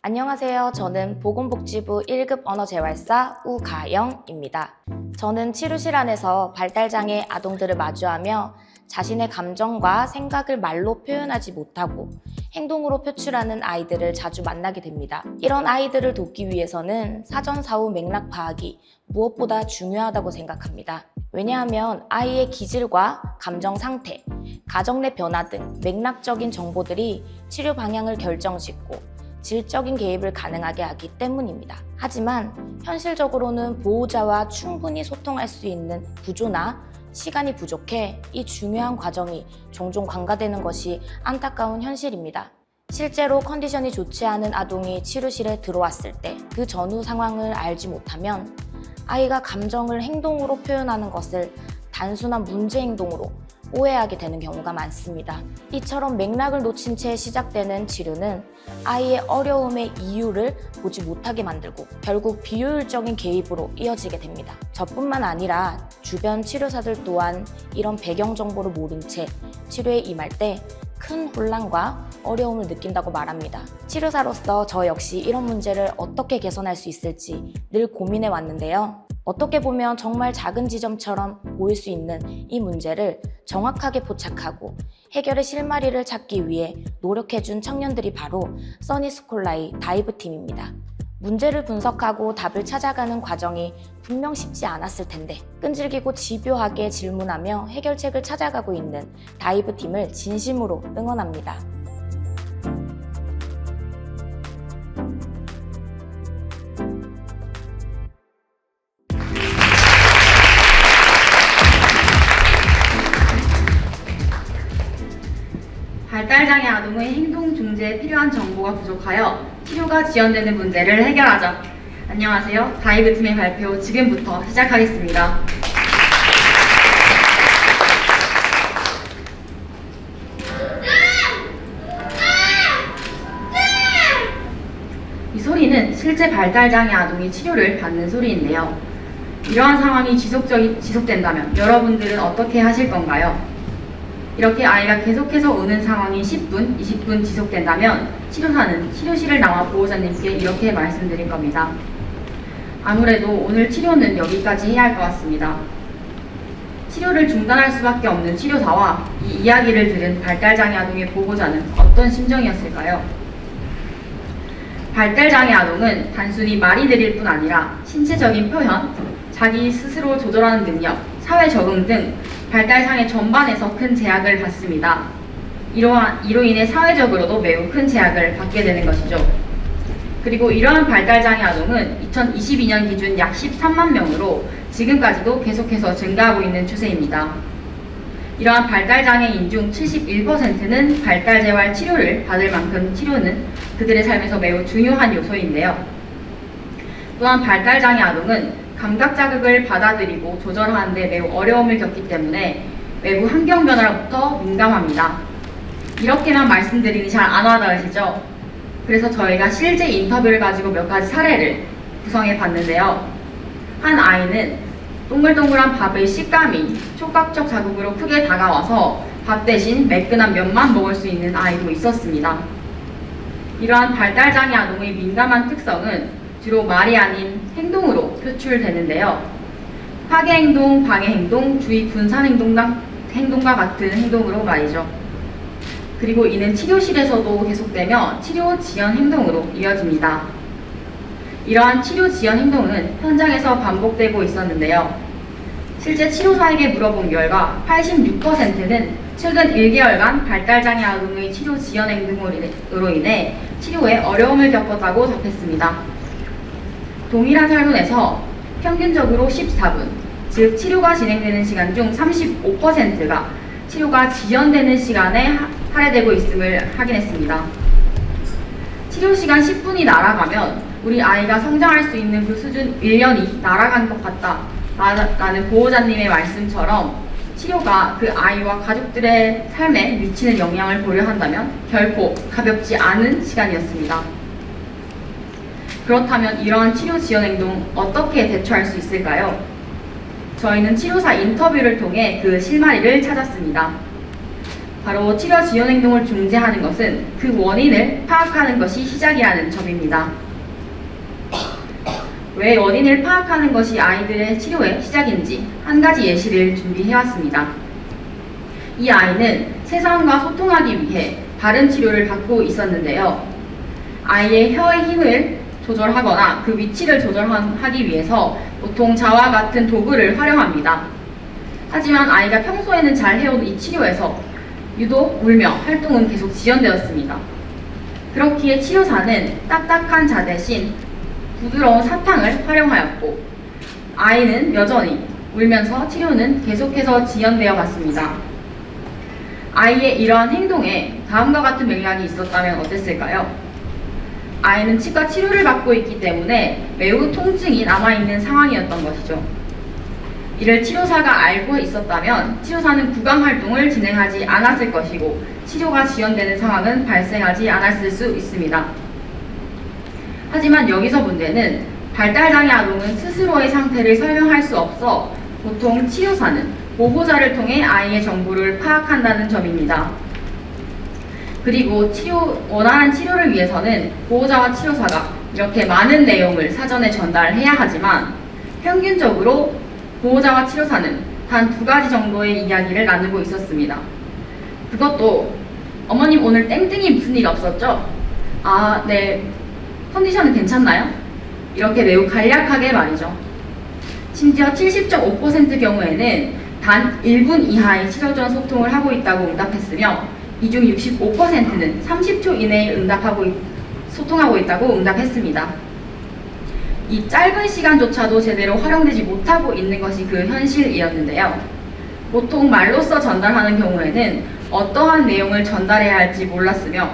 안녕하세요. 저는 보건복지부 1급 언어재활사 우가영입니다. 저는 치료실 안에서 발달장애 아동들을 마주하며 자신의 감정과 생각을 말로 표현하지 못하고 행동으로 표출하는 아이들을 자주 만나게 됩니다. 이런 아이들을 돕기 위해서는 사전사후 맥락 파악이 무엇보다 중요하다고 생각합니다. 왜냐하면 아이의 기질과 감정 상태, 가정 내 변화 등 맥락적인 정보들이 치료 방향을 결정짓고 질적인 개입을 가능하게 하기 때문입니다. 하지만 현실적으로는 보호자와 충분히 소통할 수 있는 구조나 시간이 부족해 이 중요한 과정이 종종 관가되는 것이 안타까운 현실입니다. 실제로 컨디션이 좋지 않은 아동이 치료실에 들어왔을 때 그 전후 상황을 알지 못하면 아이가 감정을 행동으로 표현하는 것을 단순한 문제 행동으로 오해하게 되는 경우가 많습니다. 이처럼 맥락을 놓친 채 시작되는 치료는 아이의 어려움의 이유를 보지 못하게 만들고 결국 비효율적인 개입으로 이어지게 됩니다. 저뿐만 아니라 주변 치료사들 또한 이런 배경 정보를 모른 채 치료에 임할 때 큰 혼란과 어려움을 느낀다고 말합니다. 치료사로서 저 역시 이런 문제를 어떻게 개선할 수 있을지 늘 고민해 왔는데요. 어떻게 보면 정말 작은 지점처럼 보일 수 있는 이 문제를 정확하게 포착하고 해결의 실마리를 찾기 위해 노력해준 청년들이 바로 써니스콜라의 다이브팀입니다. 문제를 분석하고 답을 찾아가는 과정이 분명 쉽지 않았을 텐데 끈질기고 집요하게 질문하며 해결책을 찾아가고 있는 다이브팀을 진심으로 응원합니다. 발달장애 아동의 행동 중재에 필요한 정보가 부족하여 치료가 지연되는 문제를 해결하자. 안녕하세요. 다이브팀의 발표 지금부터 시작하겠습니다. 이 소리는 실제 발달장애 아동이 치료를 받는 소리인데요. 이러한 상황이 지속된다면 여러분들은 어떻게 하실 건가요? 이렇게 아이가 계속해서 우는 상황이 10분, 20분 지속된다면 치료사는 치료실을 나와 보호자님께 이렇게 말씀드릴 겁니다. 아무래도 오늘 치료는 여기까지 해야 할 것 같습니다. 치료를 중단할 수밖에 없는 치료사와 이 이야기를 들은 발달장애 아동의 보호자는 어떤 심정이었을까요? 발달장애 아동은 단순히 말이 느릴 뿐 아니라 신체적인 표현, 자기 스스로 조절하는 능력, 사회 적응 등 발달장애 전반에서 큰 제약을 받습니다. 이로 인해 사회적으로도 매우 큰 제약을 받게 되는 것이죠. 그리고 이러한 발달장애 아동은 2022년 기준 약 13만 명으로 지금까지도 계속해서 증가하고 있는 추세입니다. 이러한 발달장애인 중 71%는 발달재활 치료를 받을 만큼 치료는 그들의 삶에서 매우 중요한 요소인데요. 또한 발달장애 아동은 감각 자극을 받아들이고 조절하는 데 매우 어려움을 겪기 때문에 외부 환경 변화로부터 민감합니다. 이렇게만 말씀드리니 잘 안 와닿으시죠? 그래서 저희가 실제 인터뷰를 가지고 몇 가지 사례를 구성해 봤는데요. 한 아이는 동글동글한 밥의 식감이 촉각적 자극으로 크게 다가와서 밥 대신 매끈한 면만 먹을 수 있는 아이도 있었습니다. 이러한 발달장애 아동의 민감한 특성은 주로 말이 아닌 행동으로 표출되는데요. 파괴행동, 방해행동, 주의 분산행동과 같은 행동으로 말이죠. 그리고 이는 치료실에서도 계속되며 치료 지연 행동으로 이어집니다. 이러한 치료 지연 행동은 현장에서 반복되고 있었는데요. 실제 치료사에게 물어본 결과 86%는 최근 1개월간 발달장애 아동의 치료 지연 행동으로 인해 치료에 어려움을 겪었다고 답했습니다. 동일한 설문에서 평균적으로 14분, 즉 치료가 진행되는 시간 중 35%가 치료가 지연되는 시간에 할애되고 있음을 확인했습니다. 치료 시간 10분이 날아가면 우리 아이가 성장할 수 있는 그 수준 1년이 날아간 것 같다 라는 보호자님의 말씀처럼 치료가 그 아이와 가족들의 삶에 미치는 영향을 고려한다면 결코 가볍지 않은 시간이었습니다. 그렇다면 이러한 치료 지연 행동 어떻게 대처할 수 있을까요? 저희는 치료사 인터뷰를 통해 그 실마리를 찾았습니다. 바로 치료 지연 행동을 중재하는 것은 그 원인을 파악하는 것이 시작이라는 점입니다. 왜 원인을 파악하는 것이 아이들의 치료의 시작인지 한 가지 예시를 준비해왔습니다. 이 아이는 세상과 소통하기 위해 바른 치료를 받고 있었는데요. 아이의 혀의 힘을 조절하거나 그 위치를 조절하기 위해서 보통 자와 같은 도구를 활용합니다. 하지만 아이가 평소에는 잘 해온 이 치료에서 유독 울며 활동은 계속 지연되었습니다. 그렇기에 치료사는 딱딱한 자 대신 부드러운 사탕을 활용하였고 아이는 여전히 울면서 치료는 계속해서 지연되어 갔습니다. 아이의 이러한 행동에 다음과 같은 맥락이 있었다면 어땠을까요? 아이는 치과 치료를 받고 있기 때문에 매우 통증이 남아있는 상황이었던 것이죠. 이를 치료사가 알고 있었다면 치료사는 구강 활동을 진행하지 않았을 것이고 치료가 지연되는 상황은 발생하지 않았을 수 있습니다. 하지만 여기서 문제는 발달장애 아동은 스스로의 상태를 설명할 수 없어 보통 치료사는 보호자를 통해 아이의 정보를 파악한다는 점입니다. 그리고 원활한 치료를 위해서는 보호자와 치료사가 이렇게 많은 내용을 사전에 전달해야 하지만 평균적으로 보호자와 치료사는 단 2가지 정도의 이야기를 나누고 있었습니다. 그것도 어머님 오늘 땡땡이 무슨 일 없었죠? 아, 네. 컨디션은 괜찮나요? 이렇게 매우 간략하게 말이죠. 심지어 70.5% 경우에는 단 1분 이하의 치료 전 소통을 하고 있다고 응답했으며 이 중 65%는 30초 이내에 소통하고 있다고 응답했습니다. 이 짧은 시간조차도 제대로 활용되지 못하고 있는 것이 그 현실이었는데요. 보통 말로써 전달하는 경우에는 어떠한 내용을 전달해야 할지 몰랐으며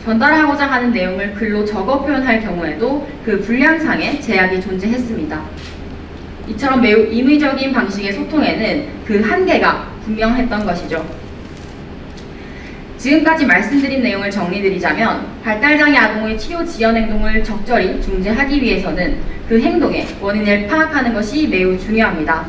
전달하고자 하는 내용을 글로 적어 표현할 경우에도 그 분량상의 제약이 존재했습니다. 이처럼 매우 임의적인 방식의 소통에는 그 한계가 분명했던 것이죠. 지금까지 말씀드린 내용을 정리드리자면 발달장애 아동의 치료 지연 행동을 적절히 중재하기 위해서는 그 행동의 원인을 파악하는 것이 매우 중요합니다.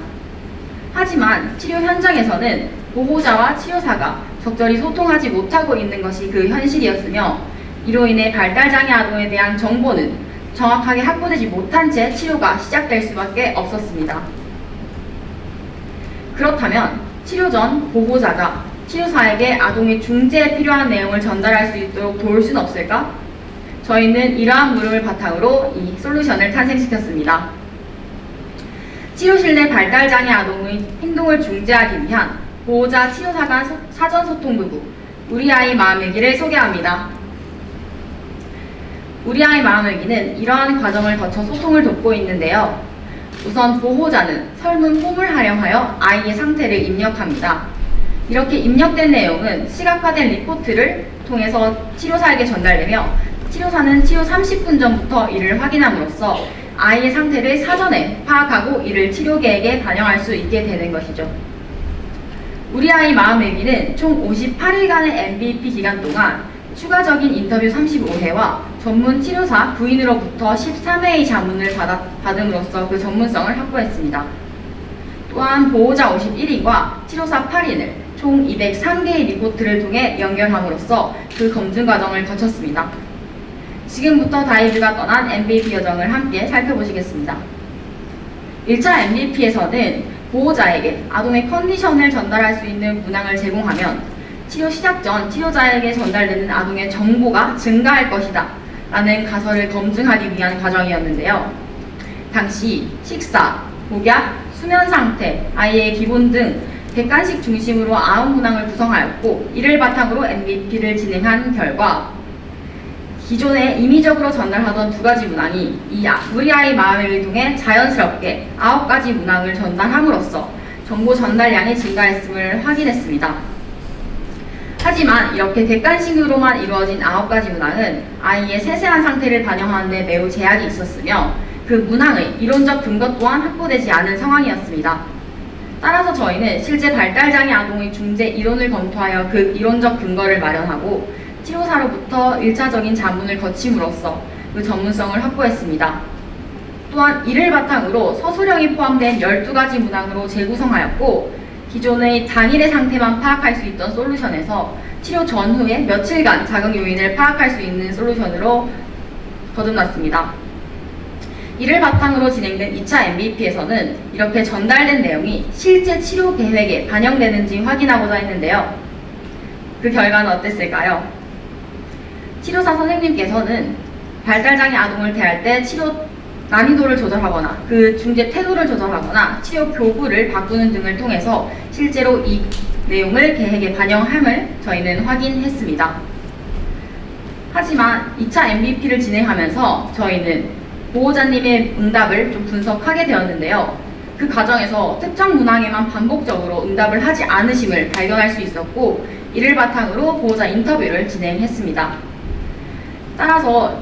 하지만 치료 현장에서는 보호자와 치료사가 적절히 소통하지 못하고 있는 것이 그 현실이었으며 이로 인해 발달장애 아동에 대한 정보는 정확하게 확보되지 못한 채 치료가 시작될 수밖에 없었습니다. 그렇다면 치료 전 보호자가 치료사에게 아동의 중재에 필요한 내용을 전달할 수 있도록 도울 수는 없을까? 저희는 이러한 물음을 바탕으로 이 솔루션을 탄생시켰습니다. 치료실 내 발달장애 아동의 행동을 중재하기 위한 보호자 치료사 간 사전소통도구 우리 아이 마음일기를 소개합니다. 우리 아이 마음일기는 이러한 과정을 거쳐 소통을 돕고 있는데요. 우선 보호자는 설문 폼을 활용하여 아이의 상태를 입력합니다. 이렇게 입력된 내용은 시각화된 리포트를 통해서 치료사에게 전달되며 치료사는 치료 30분 전부터 이를 확인함으로써 아이의 상태를 사전에 파악하고 이를 치료 계획에 반영할 수 있게 되는 것이죠. 우리 아이 마음일기는 총 58일간의 MVP 기간 동안 추가적인 인터뷰 35회와 전문 치료사 부인으로부터 13회의 자문을 받음으로써 그 전문성을 확보했습니다. 또한 보호자 51인과 치료사 8인을 총 203개의 리포트를 통해 연결함으로써 그 검증 과정을 거쳤습니다. 지금부터 다이브가 떠난 MVP 여정을 함께 살펴보시겠습니다. 1차 MVP에서는 보호자에게 아동의 컨디션을 전달할 수 있는 문항을 제공하면 치료 시작 전 치료자에게 전달되는 아동의 정보가 증가할 것이다 라는 가설을 검증하기 위한 과정이었는데요. 당시 식사, 복약, 수면 상태, 아이의 기본 등 객관식 중심으로 9문항을 구성하였고 이를 바탕으로 MVP를 진행한 결과 기존에 임의적으로 전달하던 2가지 문항이 우리 아이 마음을 통해 자연스럽게 9가지 문항을 전달함으로써 정보 전달량이 증가했음을 확인했습니다. 하지만 이렇게 객관식으로만 이루어진 9가지 문항은 아이의 세세한 상태를 반영하는 데 매우 제약이 있었으며 그 문항의 이론적 근거 또한 확보되지 않은 상황이었습니다. 따라서 저희는 실제 발달장애 아동의 중재 이론을 검토하여 그 이론적 근거를 마련하고 치료사로부터 1차적인 자문을 거침으로써 그 전문성을 확보했습니다. 또한 이를 바탕으로 서술형이 포함된 12가지 문항으로 재구성하였고 기존의 당일의 상태만 파악할 수 있던 솔루션에서 치료 전후에 며칠간 자극 요인을 파악할 수 있는 솔루션으로 거듭났습니다. 이를 바탕으로 진행된 2차 MVP에서는 이렇게 전달된 내용이 실제 치료 계획에 반영되는지 확인하고자 했는데요. 그 결과는 어땠을까요? 치료사 선생님께서는 발달장애 아동을 대할 때 치료 난이도를 조절하거나 그 중재 태도를 조절하거나 치료 교구를 바꾸는 등을 통해서 실제로 이 내용을 계획에 반영함을 저희는 확인했습니다. 하지만 2차 MVP를 진행하면서 저희는 보호자님의 응답을 좀 분석하게 되었는데요. 그 과정에서 특정 문항에만 반복적으로 응답을 하지 않으심을 발견할 수 있었고, 이를 바탕으로 보호자 인터뷰를 진행했습니다. 따라서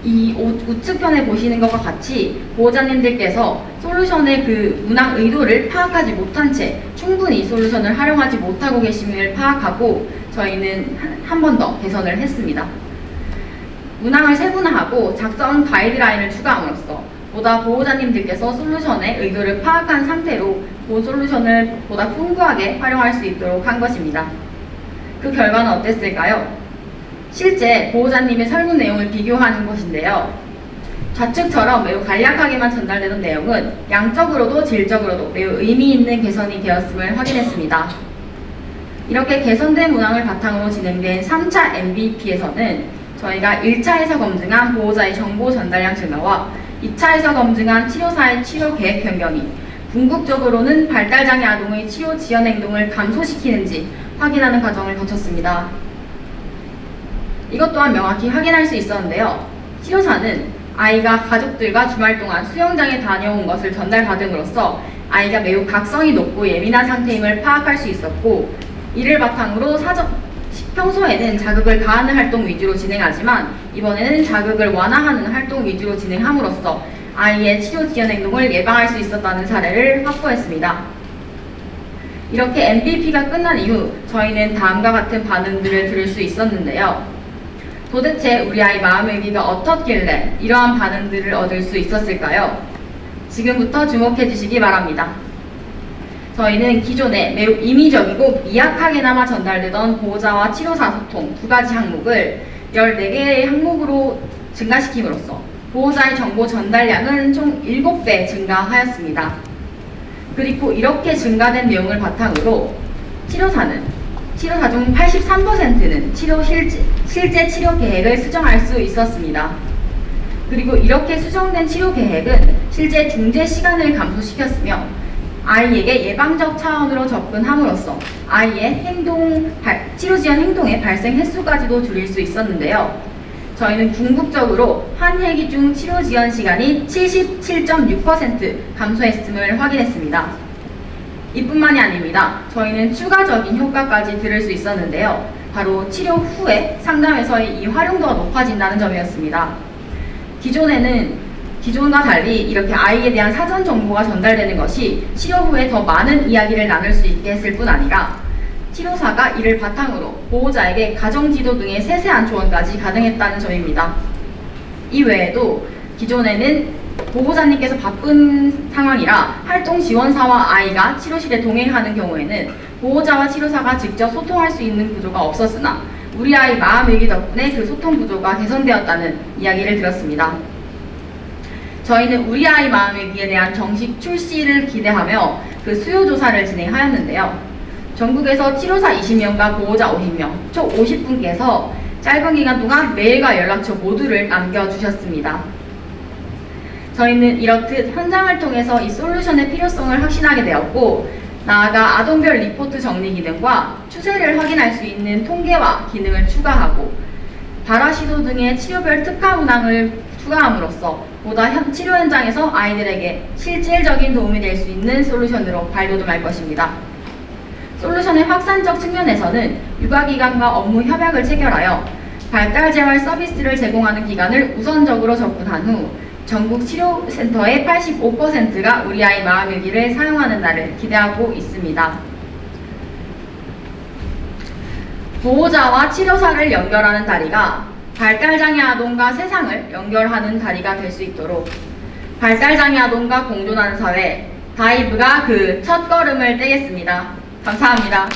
이 우측편에 보시는 것과 같이 보호자님들께서 솔루션의 그 문항 의도를 파악하지 못한 채 충분히 솔루션을 활용하지 못하고 계심을 파악하고 저희는 한 번 더 개선을 했습니다. 문항을 세분화하고 작성 가이드라인을 추가함으로써 보다 보호자님들께서 솔루션의 의도를 파악한 상태로 본 솔루션을 보다 풍부하게 활용할 수 있도록 한 것입니다. 그 결과는 어땠을까요? 실제 보호자님의 설문 내용을 비교하는 것인데요. 좌측처럼 매우 간략하게만 전달되던 내용은 양적으로도 질적으로도 매우 의미 있는 개선이 되었음을 확인했습니다. 이렇게 개선된 문항을 바탕으로 진행된 3차 MVP에서는 저희가 1차에서 검증한 보호자의 정보 전달량 증가와 2차에서 검증한 치료사의 치료 계획 변경이 궁극적으로는 발달장애 아동의 치료 지연 행동을 감소시키는지 확인하는 과정을 거쳤습니다. 이것 또한 명확히 확인할 수 있었는데요. 치료사는 아이가 가족들과 주말 동안 수영장에 다녀온 것을 전달받음으로써 아이가 매우 각성이 높고 예민한 상태임을 파악할 수 있었고, 이를 바탕으로 평소에는 자극을 가하는 활동 위주로 진행하지만 이번에는 자극을 완화하는 활동 위주로 진행함으로써 아이의 치료 지연 행동을 예방할 수 있었다는 사례를 확보했습니다. 이렇게 MVP가 끝난 이후 저희는 다음과 같은 반응들을 들을 수 있었는데요. 도대체 우리 아이 마음의 위기가 어떻길래 이러한 반응들을 얻을 수 있었을까요? 지금부터 주목해 주시기 바랍니다. 저희는 기존에 매우 임의적이고 미약하게나마 전달되던 보호자와 치료사 소통 두 가지 항목을 14개의 항목으로 증가시킴으로써 보호자의 정보 전달량은 총 7배 증가하였습니다. 그리고 이렇게 증가된 내용을 바탕으로 치료사 중 83%는 실제 치료 계획을 수정할 수 있었습니다. 그리고 이렇게 수정된 치료 계획은 실제 중재 시간을 감소시켰으며 아이에게 예방적 차원으로 접근함으로써 아이의 치료 지연 행동의 발생 횟수까지도 줄일 수 있었는데요. 저희는 궁극적으로 한 회기 중 치료 지연 시간이 77.6% 감소했음을 확인했습니다. 이뿐만이 아닙니다. 저희는 추가적인 효과까지 들을 수 있었는데요. 바로 치료 후에 상담에서의 이 활용도가 높아진다는 점이었습니다. 기존과 달리 이렇게 아이에 대한 사전 정보가 전달되는 것이 치료 후에 더 많은 이야기를 나눌 수 있게 했을 뿐 아니라 치료사가 이를 바탕으로 보호자에게 가정지도 등의 세세한 조언까지 가능했다는 점입니다. 이 외에도 기존에는 보호자님께서 바쁜 상황이라 활동 지원사와 아이가 치료실에 동행하는 경우에는 보호자와 치료사가 직접 소통할 수 있는 구조가 없었으나 우리 아이 마음일기 덕분에 그 소통 구조가 개선되었다는 이야기를 들었습니다. 저희는 우리 아이 마음일기에 대한 정식 출시를 기대하며 그 수요 조사를 진행하였는데요. 전국에서 치료사 20명과 보호자 50명, 총 50분께서 짧은 기간 동안 메일과 연락처 모두를 남겨주셨습니다. 저희는 이렇듯 현장을 통해서 이 솔루션의 필요성을 확신하게 되었고, 나아가 아동별 리포트 정리 기능과 추세를 확인할 수 있는 통계화 기능을 추가하고 발화시도 등의 치료별 특화 문항을 추가함으로써 보다 치료 현장에서 아이들에게 실질적인 도움이 될 수 있는 솔루션으로 발돋움할 것입니다. 솔루션의 확산적 측면에서는 육아기관과 업무 협약을 체결하여 발달재활 서비스를 제공하는 기관을 우선적으로 접근한 후 전국 치료센터의 85%가 우리 아이 마음일기를 사용하는 날을 기대하고 있습니다. 보호자와 치료사를 연결하는 다리가 발달장애 아동과 세상을 연결하는 다리가 될 수 있도록 발달장애 아동과 공존하는 사회 다이브가 그 첫걸음을 떼겠습니다. 감사합니다.